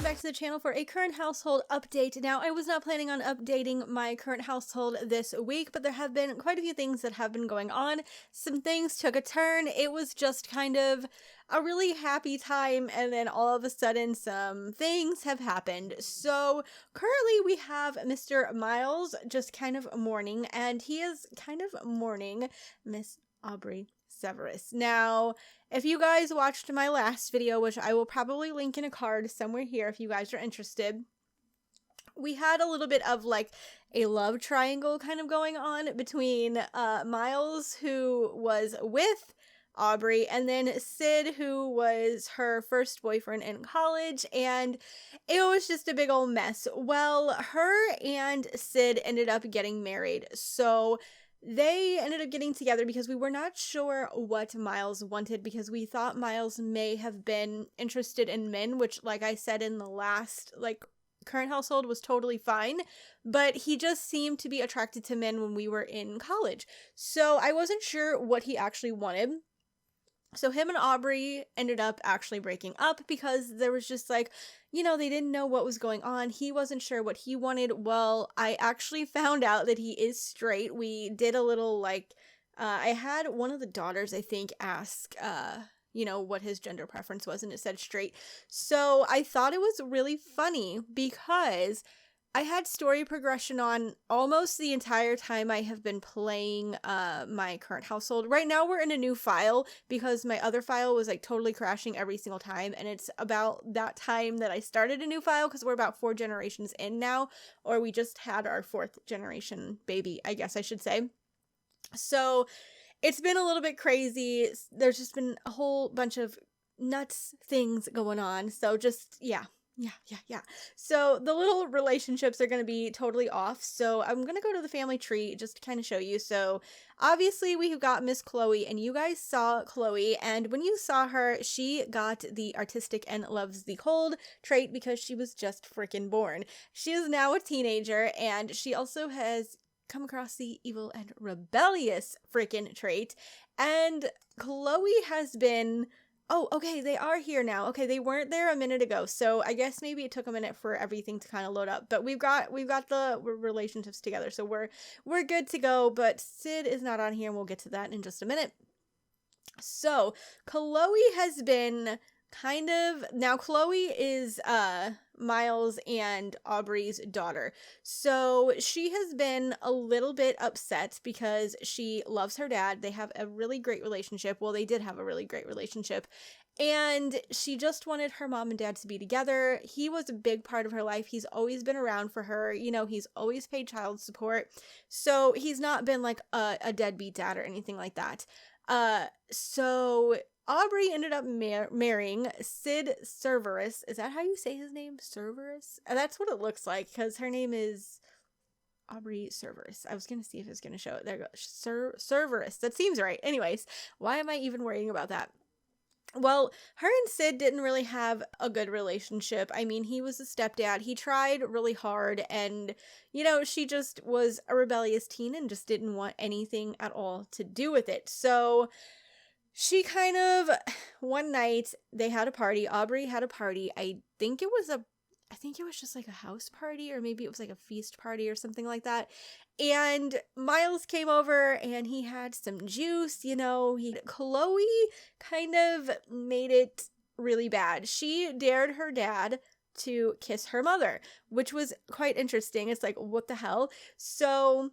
welcome back to the channel for a current household update. Now, I was not planning on updating my current household this week, but there have been quite a few things that have been going on. Some things took a turn. It was just kind of a really happy time, and then all of a sudden some things have happened. So currently we have Mr. Miles just kind of mourning, and he is kind of mourning Miss Aubrey Severus. Now, if you guys watched my last video, which I will probably link in a card somewhere here if you guys are interested, we had a little bit of like a love triangle kind of going on between Miles, who was with Aubrey, and then Sid, who was her first boyfriend in college, and it was just a big old mess. Well, her and Sid ended up getting married, so they ended up getting together because we were not sure what Miles wanted, because we thought Miles may have been interested in men, which, like I said in the last, current household, was totally fine, but he just seemed to be attracted to men when we were in college. So I wasn't sure what he actually wanted. So him and Aubrey ended up actually breaking up because there was just they didn't know what was going on. He wasn't sure what he wanted. Well, I actually found out that he is straight. We did a little I had one of the daughters, I think, ask, what his gender preference was, and it said straight. So I thought it was really funny because I had story progression on almost the entire time I have been playing my current household. Right now we're in a new file because my other file was totally crashing every single time, and it's about that time that I started a new file because we're about 4 generations in now, or we just had our 4th generation baby, I guess I should say. So it's been a little bit crazy. There's just been a whole bunch of nuts things going on. So just, yeah. So the little relationships are going to be totally off. So I'm going to go to the family tree just to kind of show you. So obviously we've got Miss Chloe, and you guys saw Chloe. And when you saw her, she got the artistic and loves the cold trait because she was just freaking born. She is now a teenager, and she also has come across the evil and rebellious freaking trait. And Chloe has been... Oh, okay, they are here now. Okay, they weren't there a minute ago, so I guess maybe it took a minute for everything to kind of load up. But we've got the relationships together, so we're good to go. But Sid is not on here, and we'll get to that in just a minute. So Chloe has been now Chloe is Miles and Aubrey's daughter. So she has been a little bit upset because she loves her dad. They have a really great relationship. Well, they did have a really great relationship. And she just wanted her mom and dad to be together. He was a big part of her life. He's always been around for her. He's always paid child support. So he's not been like a deadbeat dad or anything like that. So Aubrey ended up marrying Sid Severus. Is that how you say his name? Severus? That's what it looks like, because her name is Aubrey Severus. I was going to see if it's going to show it. There you go. Severus. That seems right. Anyways, why am I even worrying about that? Well, her and Sid didn't really have a good relationship. I mean, he was a stepdad. He tried really hard, and, she just was a rebellious teen and just didn't want anything at all to do with it. So she one night, they had a party. Aubrey had a party. I think it was just like a house party, or maybe it was like a feast party or something like that. And Miles came over and he had some juice, Chloe kind of made it really bad. She dared her dad to kiss her mother, which was quite interesting. It's like, what the hell? So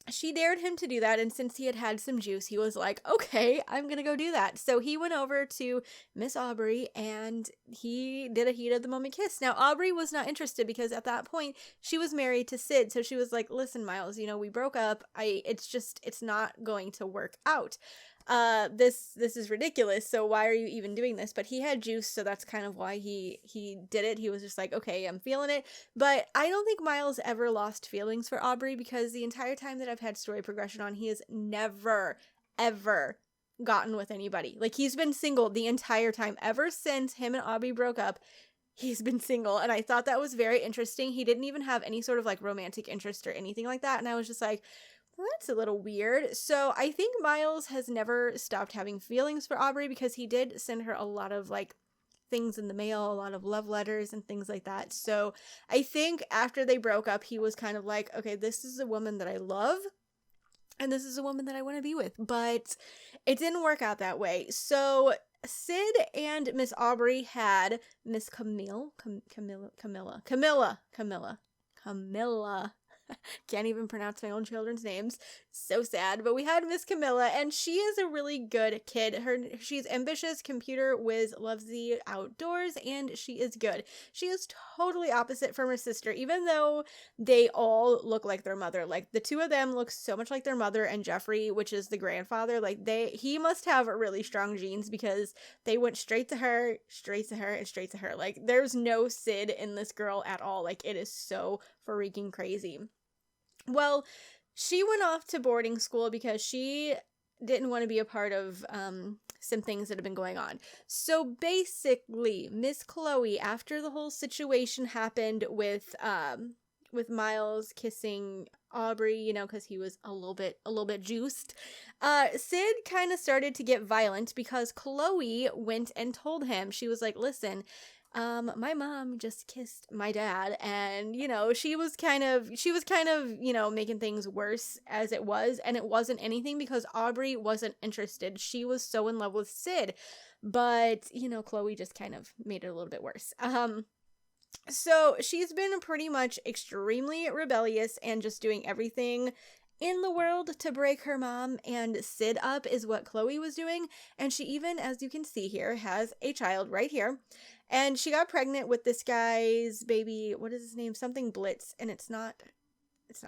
she dared him to do that, and since he had some juice, he was like, okay, I'm gonna go do that. So he went over to Miss Aubrey, and he did a heat of the moment kiss. Now, Aubrey was not interested because at that point, she was married to Sid, so she was like, listen, Miles, we broke up. It's not going to work out. This is ridiculous, so why are you even doing this? But he had juice, so that's kind of why he did it. He was just like, okay, I'm feeling it. But I don't think Miles ever lost feelings for Aubrey, because the entire time that I've had story progression on, he has never, ever gotten with anybody. He's been single the entire time. Ever since him and Aubrey broke up, he's been single, and I thought that was very interesting. He didn't even have any sort of romantic interest or anything like that, and I was just like, well, that's a little weird. So I think Miles has never stopped having feelings for Aubrey, because he did send her a lot of things in the mail, a lot of love letters and things like that. So I think after they broke up, he was kind of like, okay, this is a woman that I love. And this is a woman that I want to be with. But it didn't work out that way. So Sid and Miss Aubrey had Miss Camilla. Can't even pronounce my own children's names. So sad. But we had Miss Camilla, and she is a really good kid. She's ambitious, computer whiz, loves the outdoors, and she is good. She is totally opposite from her sister, even though they all look like their mother. Like, the two of them look so much like their mother, and Jeffrey, which is the grandfather, like, he must have really strong genes because they went straight to her, straight to her, and straight to her. Like, there's no Sid in this girl at all. Like, it is so freaking crazy. Well, she went off to boarding school because she didn't want to be a part of some things that have been going on. So basically, Miss Chloe, after the whole situation happened with Miles kissing Aubrey, you know, because he was a little bit juiced, Sid kind of started to get violent because Chloe went and told him. She was like, listen, my mom just kissed my dad, and, you know, she was kind of, you know, making things worse as it was, and it wasn't anything because Aubrey wasn't interested. She was so in love with Sid, but, you know, Chloe just kind of made it a little bit worse. So she's been pretty much extremely rebellious and just doing everything in the world to break her mom and Sid up is what Chloe was doing. And she even, as you can see here, has a child right here. And she got pregnant with this guy's baby. What is his name? Something Blitz. And it's not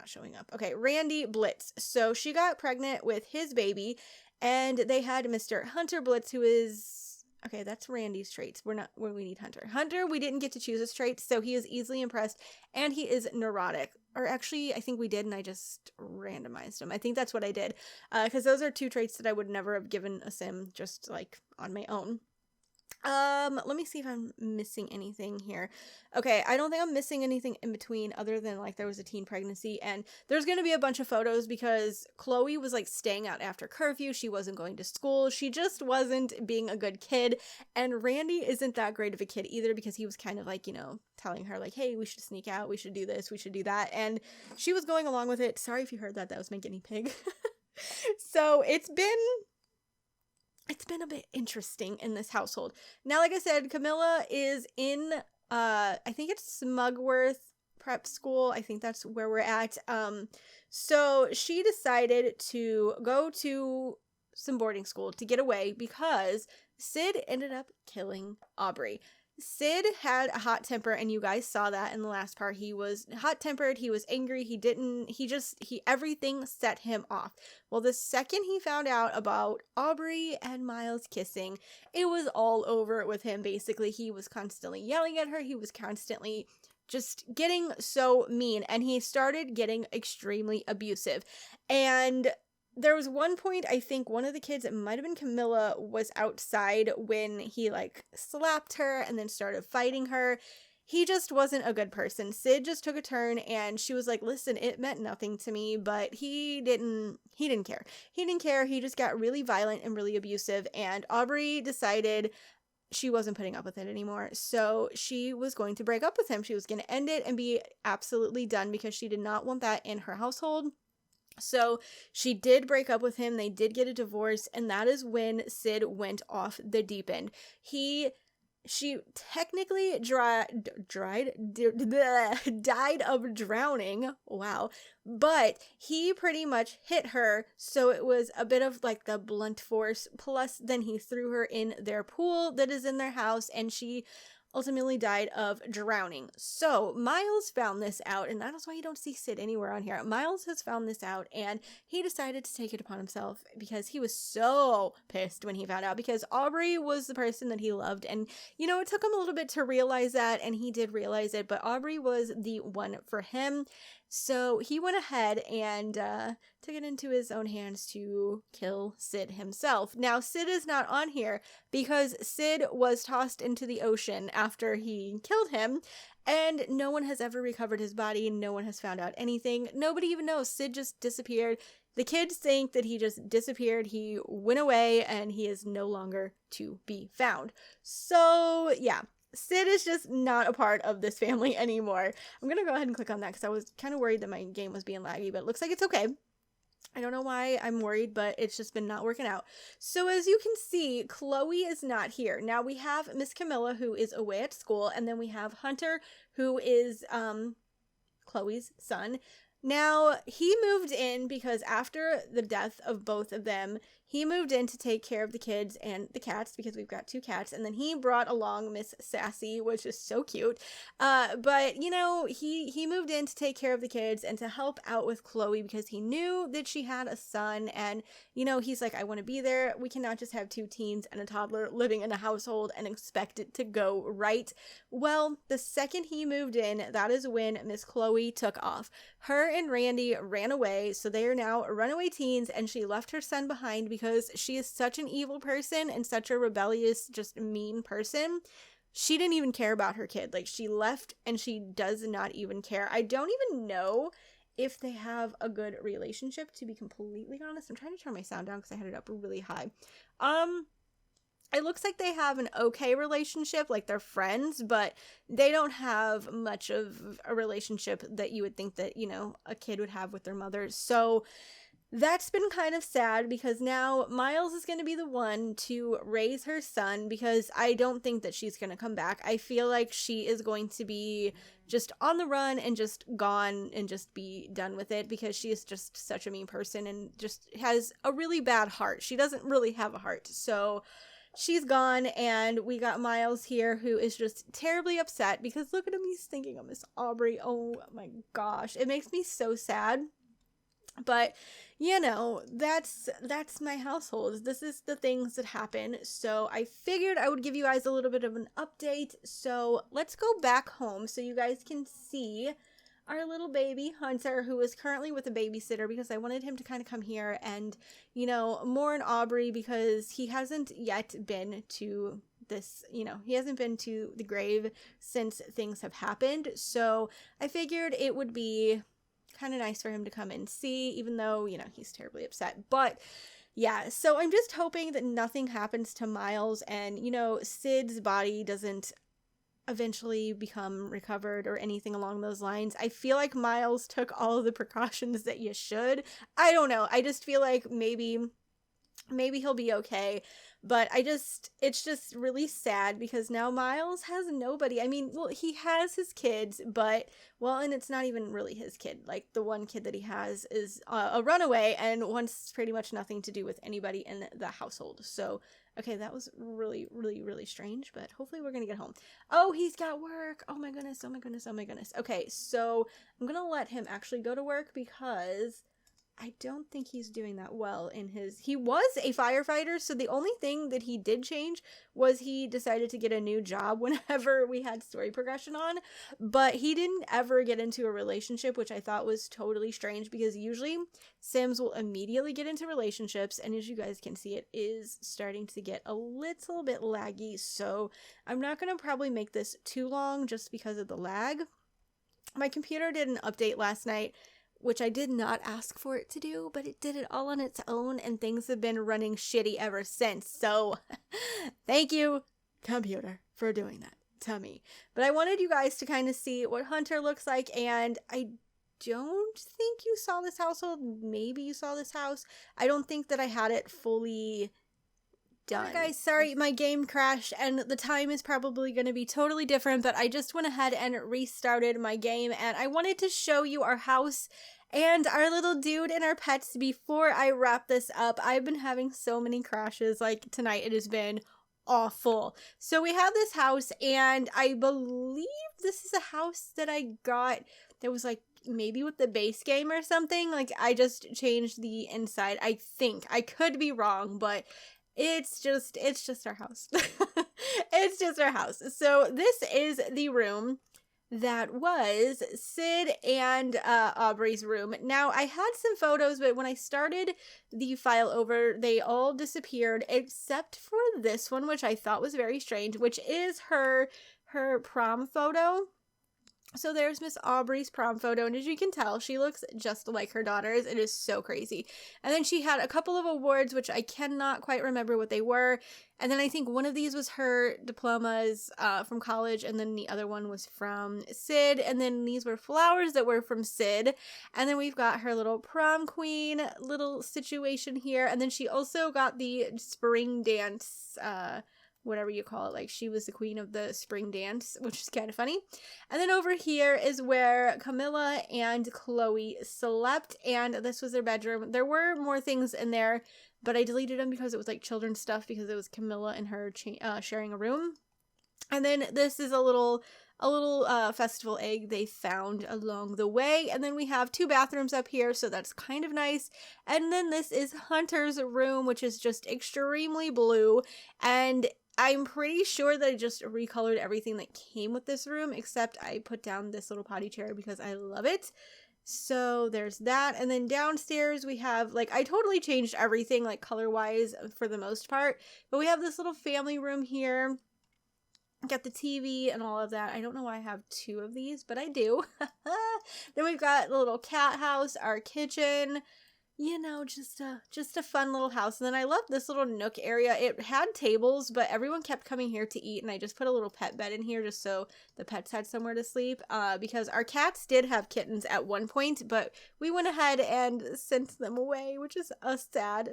showing up. Okay, Randy Blitz. So she got pregnant with his baby. And they had Mr. Hunter Blitz, who is... Okay, that's Randy's traits. We need Hunter. Hunter, we didn't get to choose his traits, so he is easily impressed, and he is neurotic. Or actually, I think we did, and I just randomized them. I think that's what I did, because those are two traits that I would never have given a sim just, like, on my own. Let me see if I'm missing anything here. Okay, I don't think I'm missing anything in between other than, like, there was a teen pregnancy, and there's gonna be a bunch of photos because Chloe was, like, staying out after curfew. She wasn't going to school. She just wasn't being a good kid, and Randy isn't that great of a kid either because he was kind of, like, you know, telling her, like, hey, we should sneak out, we should do this, we should do that, and she was going along with it. Sorry if you heard that. That was my guinea pig. So it's been a bit interesting in this household. Now, like I said, Camilla is in, I think it's Smugworth Prep School. I think that's where we're at. So she decided to go to some boarding school to get away because Sid ended up killing Aubrey. Sid had a hot temper, and you guys saw that in the last part. He was hot-tempered, he was angry, everything set him off. Well, the second he found out about Aubrey and Miles kissing, it was all over with him, basically. He was constantly yelling at her, he was constantly just getting so mean, and he started getting extremely abusive. And there was one point, I think one of the kids, it might have been Camilla, was outside when he, like, slapped her and then started fighting her. He just wasn't a good person. Sid just took a turn, and she was like, listen, it meant nothing to me, but he didn't care. He didn't care. He just got really violent and really abusive, and Aubrey decided she wasn't putting up with it anymore. So she was going to break up with him. She was going to end it and be absolutely done because she did not want that in her household. So she did break up with him. They did get a divorce, and that is when Sid went off the deep end. She technically died of drowning. Wow. But he pretty much hit her, so it was a bit of like the blunt force. Plus, then he threw her in their pool that is in their house, and she ultimately died of drowning. So Miles found this out, and that is why you don't see Sid anywhere on here. Miles has found this out, and he decided to take it upon himself because he was so pissed when he found out, because Aubrey was the person that he loved, and, you know, it took him a little bit to realize that, and he did realize it, but Aubrey was the one for him. So he went ahead and took it into his own hands to kill Sid himself. Now, Sid is not on here because Sid was tossed into the ocean after he killed him, and no one has ever recovered his body. No one has found out anything. Nobody even knows. Sid just disappeared. The kids think that he just disappeared. He went away and he is no longer to be found. So, yeah. Sid is just not a part of this family anymore. I'm going to go ahead and click on that because I was kind of worried that my game was being laggy, but it looks like it's okay. I don't know why I'm worried, but it's just been not working out. So as you can see, Chloe is not here. Now we have Miss Camilla, who is away at school, and then we have Hunter, who is Chloe's son. Now, he moved in because after the death of both of them, he moved in to take care of the kids and the cats because we've got 2 cats. And then he brought along Miss Sassy, which is so cute. But, you know, he moved in to take care of the kids and to help out with Chloe because he knew that she had a son. And, you know, he's like, I want to be there. We cannot just have 2 teens and a toddler living in a household and expect it to go right. Well, the second he moved in, that is when Miss Chloe took off. Her and Randy ran away, so they are now runaway teens, and she left her son behind because she is such an evil person and such a rebellious, just mean person. She didn't even care about her kid. Like, she left and she does not even care. I don't even know if they have a good relationship, to be completely honest. I'm trying to turn my sound down because I had it up really high. It looks like they have an okay relationship, like they're friends, but they don't have much of a relationship that you would think that, you know, a kid would have with their mother. So that's been kind of sad because now Miles is going to be the one to raise her son because I don't think that she's going to come back. I feel like she is going to be just on the run and just gone and just be done with it because she is just such a mean person and just has a really bad heart. She doesn't really have a heart. So she's gone, and we got Miles here who is just terribly upset because look at him, he's thinking of Miss Aubrey. Oh my gosh, it makes me so sad. But, you know, that's my household. This is the things that happen. So I figured I would give you guys a little bit of an update. So let's go back home so you guys can see our little baby Hunter, who is currently with a babysitter because I wanted him to kind of come here and, you know, mourn Aubrey because he hasn't yet been to this, you know, he hasn't been to the grave since things have happened. So I figured it would be kind of nice for him to come and see, even though, you know, he's terribly upset. But yeah, so I'm just hoping that nothing happens to Miles and, you know, Sid's body doesn't eventually become recovered or anything along those lines. I feel like Miles took all of the precautions that you should. I don't know. I just feel like maybe he'll be okay. But it's just really sad because now Miles has nobody. I mean, well, he has his kids, but, well, and it's not even really his kid. Like, the one kid that he has is a runaway and wants pretty much nothing to do with anybody in the household. So, okay, that was really, really, really strange, but hopefully we're gonna get home. Oh, he's got work. Oh my goodness, oh my goodness, oh my goodness. Okay, so I'm gonna let him actually go to work because I don't think he's doing that well in his... He was a firefighter, so the only thing that he did change was he decided to get a new job whenever we had story progression on, but he didn't ever get into a relationship, which I thought was totally strange because usually Sims will immediately get into relationships, and as you guys can see, it is starting to get a little bit laggy, so I'm not going to probably make this too long just because of the lag. My computer did an update last night, which I did not ask for it to do, but it did it all on its own, and things have been running shitty ever since. So, thank you, computer, for doing that to me. But I wanted you guys to kind of see what Hunter looks like, and I don't think you saw this household. Maybe you saw this house. I don't think that I had it fully done. Hey guys, sorry, my game crashed and the time is probably going to be totally different, but I just went ahead and restarted my game, and I wanted to show you our house and our little dude and our pets before I wrap this up. I've been having so many crashes, like tonight it has been awful. So we have this house, and I believe this is a house that I got that was like maybe with the base game or something. Like, I just changed the inside, I think. I could be wrong, but it's just our house. It's just our house. So this is the room that was Sid and Aubrey's room. Now, I had some photos, but when I started the file over, they all disappeared except for this one, which I thought was very strange, which is her prom photo. So there's Miss Aubrey's prom photo, and as you can tell, she looks just like her daughters. It is so crazy. And then she had a couple of awards, which I cannot quite remember what they were. And then I think one of these was her diplomas from college, and then the other one was from Sid. And then these were flowers that were from Sid. And then we've got her little prom queen little situation here. And then she also got the spring dance whatever you call it, like she was the queen of the spring dance, which is kind of funny. And then over here is where Camilla and Chloe slept, and this was their bedroom. There were more things in there, but I deleted them because it was like children's stuff, because it was Camilla and her sharing a room. And then this is a little festival egg they found along the way. And then we have 2 bathrooms up here, so that's kind of nice. And then this is Hunter's room, which is just extremely blue, and I'm pretty sure that I just recolored everything that came with this room, except I put down this little potty chair because I love it. So there's that. And then downstairs we have, like, I totally changed everything, like, color-wise for the most part. But we have this little family room here. Got the TV and all of that. I don't know why I have 2 of these, but I do. Then we've got the little cat house, our kitchen. You know, just a fun little house. And then I love this little nook area. It had tables, but everyone kept coming here to eat, and I just put a little pet bed in here just so the pets had somewhere to sleep, because our cats did have kittens at one point, but we went ahead and sent them away, which is a sad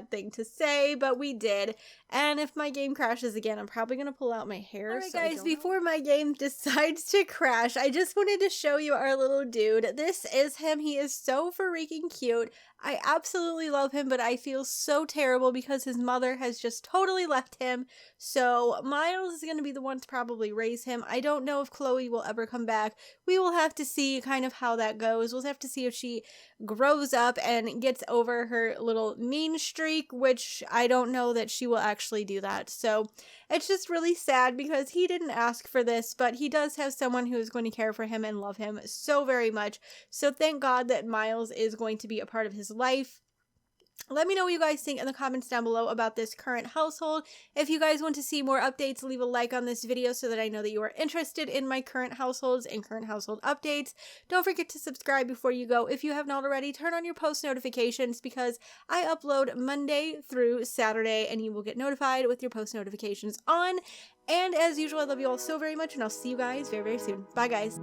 thing to say, but we did. And if my game crashes again, I'm probably gonna pull out my hair. Alright, guys, before my game decides to crash, I just wanted to show you our little dude. This is him. He is so freaking cute. I absolutely love him, but I feel so terrible because his mother has just totally left him. So Miles is going to be the one to probably raise him. I don't know if Chloe will ever come back. We will have to see kind of how that goes. We'll have to see if she grows up and gets over her little mean streak, which I don't know that she will actually do that. So it's just really sad because he didn't ask for this, but he does have someone who is going to care for him and love him so very much. So thank God that Miles is going to be a part of his life. Let me know what you guys think in the comments down below about this current household. If you guys want to see more updates, leave a like on this video so that I know that you are interested in my current households and current household updates. Don't forget to subscribe before you go. If you have not already, turn on your post notifications because I upload Monday through Saturday and you will get notified with your post notifications on. And as usual, I love you all so very much, and I'll see you guys very, very soon. Bye, guys.